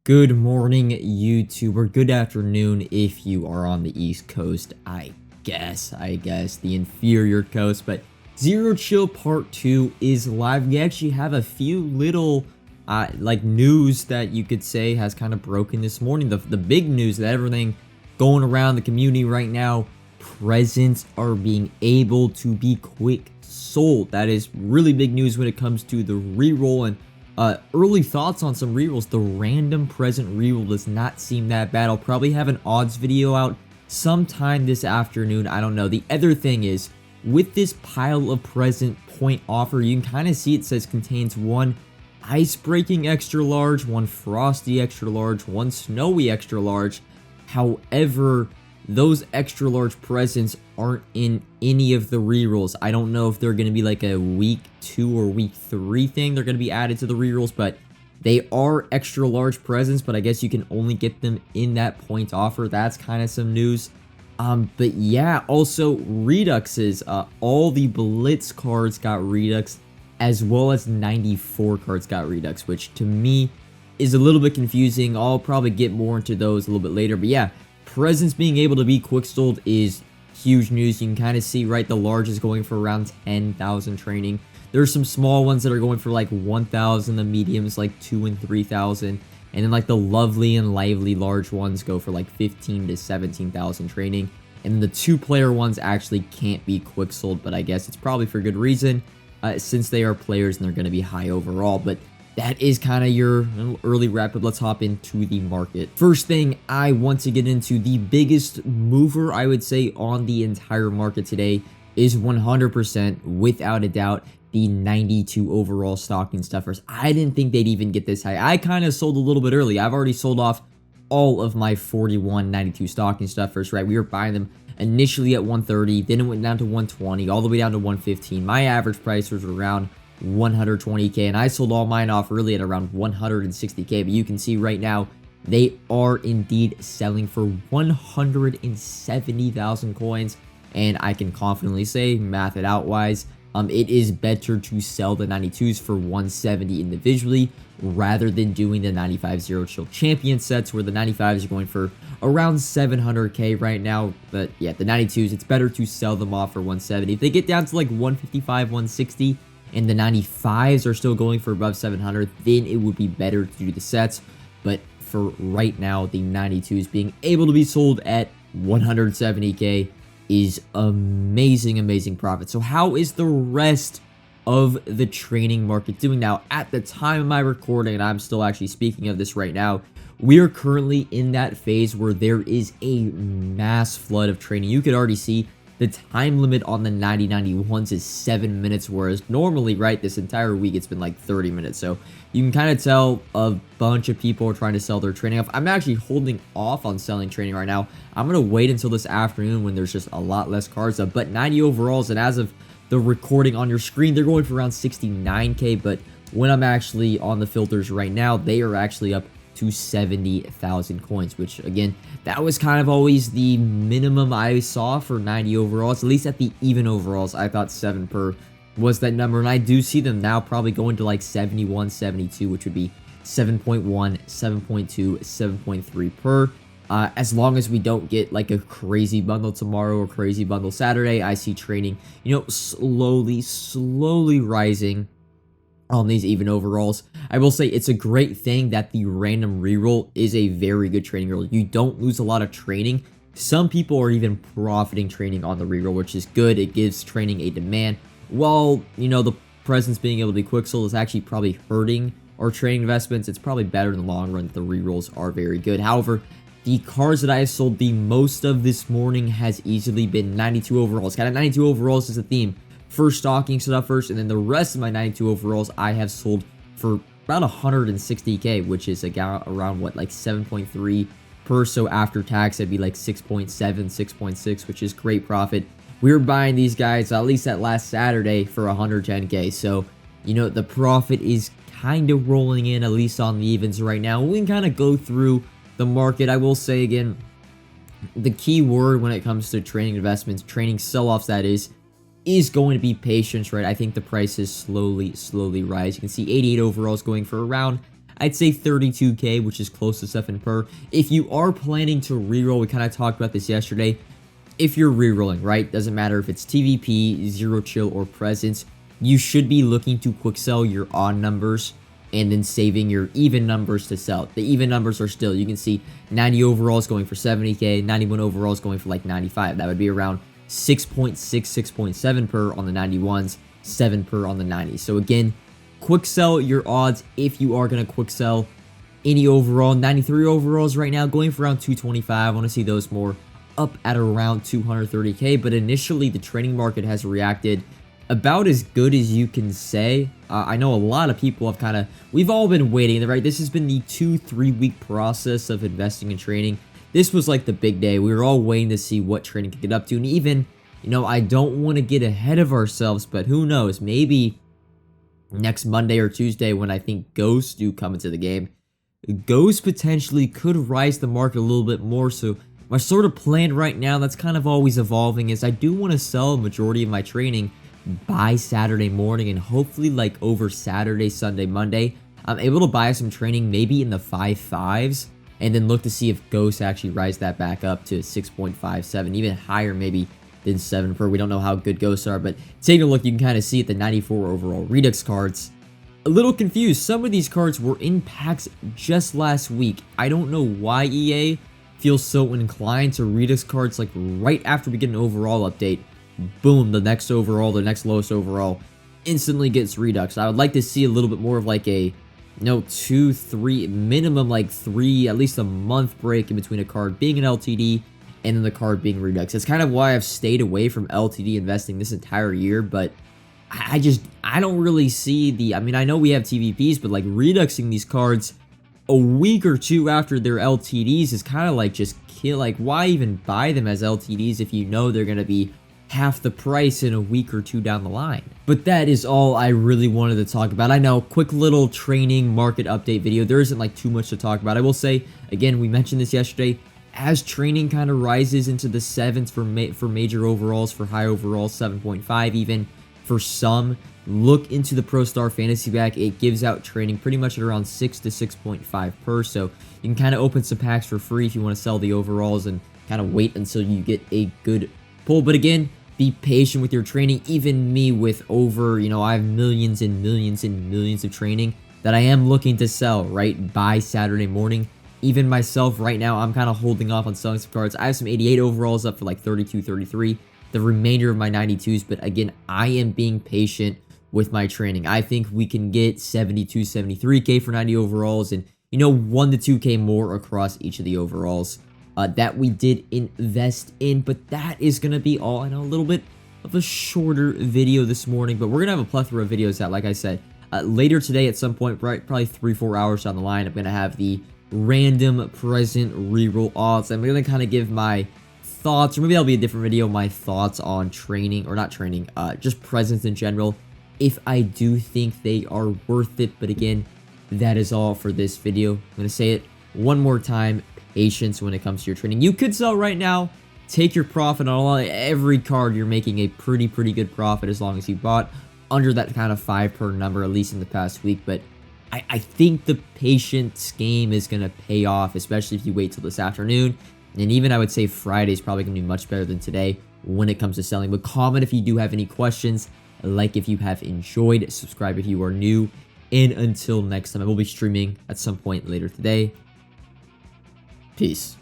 Good morning, YouTube, or good afternoon if you are on the East Coast, I guess, the inferior coast, but Zero Chill Part 2 is live. We actually have a few little, news that you could say has kind of broken this morning. The big news that everything going around the community right now, presents are being able to be quick sold. That is really big news when it comes to the reroll and early thoughts on some rerolls. The random present reroll does not seem that bad. I'll probably have an odds video out sometime this afternoon. I don't know. The other thing is, with this pile of present point offer, you can kind of see it says contains one ice breaking extra large, one frosty extra large, one snowy extra large. However, those extra large presents aren't in any of the rerolls. I don't know if they're going to be like a week 2 or week 3 thing. They're going to be added to the rerolls, but they are extra large presents, but I guess you can only get them in that point offer. That's kind of some news. But yeah, also Reduxes. All the Blitz cards got Redux, as well as 94 cards got Redux, which to me is a little bit confusing. I'll probably get more into those a little bit later, but yeah. Presents being able to be quick sold is huge news. You can kind of see, right, the large is going for around 10,000 training. There's some small ones that are going for like 1,000, the mediums like 2 and 3,000, and then like the lovely and lively large ones go for like 15 to 17,000 training. And the 2-player ones actually can't be quick sold, but I guess it's probably for good reason, since they are players and they're going to be high overall. But that is kind of your early wrap up. Let's hop into the market. First thing I want to get into, the biggest mover I would say on the entire market today is 100% without a doubt the 92 overall stocking stuffers. I didn't think they'd even get this high. I kind of sold a little bit early. I've already sold off all of my 41 92 stocking stuffers, right? We were buying them initially at 130, then it went down to 120, all the way down to 115. My average price was around 120k, and I sold all mine off early at around 160k, but you can see right now they are indeed selling for 170,000 coins, and I can confidently say, math it out wise, it is better to sell the 92s for 170 individually rather than doing the 95 Zero Chill Champion sets where the 95s are going for around 700k right now. But yeah, the 92s, it's better to sell them off for 170. If they get down to like 155, 160, and the 95s are still going for above 700, then it would be better to do the sets. But for right now, the 92s being able to be sold at 170k is amazing profit. So how is the rest of the training market doing now? At the time of my recording, and I'm still actually speaking of this right now, we are currently in that phase where there is a mass flood of training. You could already see the time limit on the 9091s is 7 minutes, whereas normally, right, this entire week it's been like 30 minutes. So you can kind of tell a bunch of people are trying to sell their training off. I'm actually holding off on selling training right now. I'm going to wait until this afternoon when there's just a lot less cards up. But 90 overalls, and as of the recording on your screen, they're going for around 69k. But when I'm actually on the filters right now, they are actually up to 70,000 coins, which again, that was kind of always the minimum I saw for 90 overalls. At least at the even overalls, I thought 7 per was that number, and I do see them now probably going to like 71, 72, which would be 7.1, 7.2, 7.3 per. As long as we don't get like a crazy bundle tomorrow or crazy bundle Saturday, I see training, slowly rising on these even overalls. I will say it's a great thing that the random reroll is a very good training reroll. You don't lose a lot of training. Some people are even profiting training on the reroll, which is good. It gives training a demand. While, the presence being able to be quick sold is actually probably hurting our training investments, it's probably better in the long run that the rerolls are very good. However, the cards that I have sold the most of this morning has easily been 92 overalls. Kind of 92 overalls is a theme. First stocking stuffers, and then the rest of my 92 overalls I have sold for about 160k, which is around what, like 7.3 per. So after tax, it'd be like 6.7, 6.6, which is great profit. We were buying these guys at least that last Saturday for 110k. So the profit is kind of rolling in, at least on the evens right now. We can kind of go through the market. I will say again, the key word when it comes to training investments, training sell-offs, that is going to be patience, right? I think the price is slowly rising. You can see 88 overalls going for around I'd say 32k, which is close to 7 per. If you are planning to reroll, we kind of talked about this yesterday. If you're rerolling, right, doesn't matter if it's TVP, Zero Chill, or Presence, you should be looking to quick sell your odd numbers and then saving your even numbers to sell. The even numbers are still, you can see 90 overalls going for 70k, 91 overalls going for like 95. That would be around 6.6, 6.7 per on the 91s, 7 per on the 90s. So again, quick sell your odds if you are going to quick sell any overall. 93 overalls right now going for around 225. I want to see those more up at around 230k, but initially the trading market has reacted about as good as you can say. I know a lot of people have we've all been waiting, right? This has been the 2-3 week process of investing and trading. This was like the big day. We were all waiting to see what trading could get up to, and even, you know, I don't want to get ahead of ourselves, but who knows, maybe next Monday or Tuesday when I think ghosts do come into the game, ghosts potentially could rise the market a little bit more. So my sort of plan right now, that's kind of always evolving, is I do want to sell a majority of my trading by Saturday morning, and hopefully like over Saturday, Sunday, Monday, I'm able to buy some trading maybe in the 5.5s and then look to see if ghosts actually rise that back up to 6.57, even higher maybe than 7 per. We don't know how good ghosts are, but taking a look, you can kind of see at the 94 overall Redux cards. A little confused. Some of these cards were in packs just last week. I don't know why EA feels so inclined to Redux cards like right after we get an overall update. Boom, the next overall, the next lowest overall instantly gets Redux. I would like to see a little bit more of like a, 2, 3, minimum like 3, at least a month break in between a card being an LTD and then the card being Redux. It's kind of why I've stayed away from LTD investing this entire year, but I don't really see the, I mean, I know we have TVPs, but like Reduxing these cards a week or two after their LTDs is kind of like just kill, like why even buy them as LTDs if you know they're going to be half the price in a week or two down the line. But that is all I really wanted to talk about. I know, quick little training market update video. There isn't like too much to talk about. I will say, again, we mentioned this yesterday, as training kind of rises into the 7s for major overalls, for high overalls, 7.5 even, for some, look into the Pro Star Fantasy Pack. It gives out training pretty much at around 6 to 6.5 per, so you can kind of open some packs for free if you want to sell the overalls and kind of wait until you get a good pull. But again, be patient with your training. Even me with over, I have millions and millions and millions of training that I am looking to sell right by Saturday morning. Even myself right now, I'm kind of holding off on selling some cards. I have some 88 overalls up for like 32, 33. The remainder of my 92s, but again, I am being patient with my training. I think we can get 72, 73k for 90 overalls and, 1 to 2k more across each of the overalls that we did invest in. But that is going to be all. I know a little bit of a shorter video this morning, but we're going to have a plethora of videos that, like I said, later today at some point, probably 3-4 hours down the line, I'm going to have the random present reroll odds. I'm going to kind of give my thoughts, or maybe that'll be a different video, my thoughts on training, or not training, just presents in general, if I do think they are worth it. But again, that is all for this video. I'm going to say it one more time, patience when it comes to your trading. You could sell right now, take your profit on every card. You're making a pretty good profit as long as you bought under that kind of 5 per number, at least in the past week. But I think the patience game is going to pay off, especially if you wait till this afternoon. And even I would say Friday is probably going to be much better than today when it comes to selling. But comment if you do have any questions, like if you have enjoyed, subscribe if you are new. And until next time, I will be streaming at some point later today. Peace.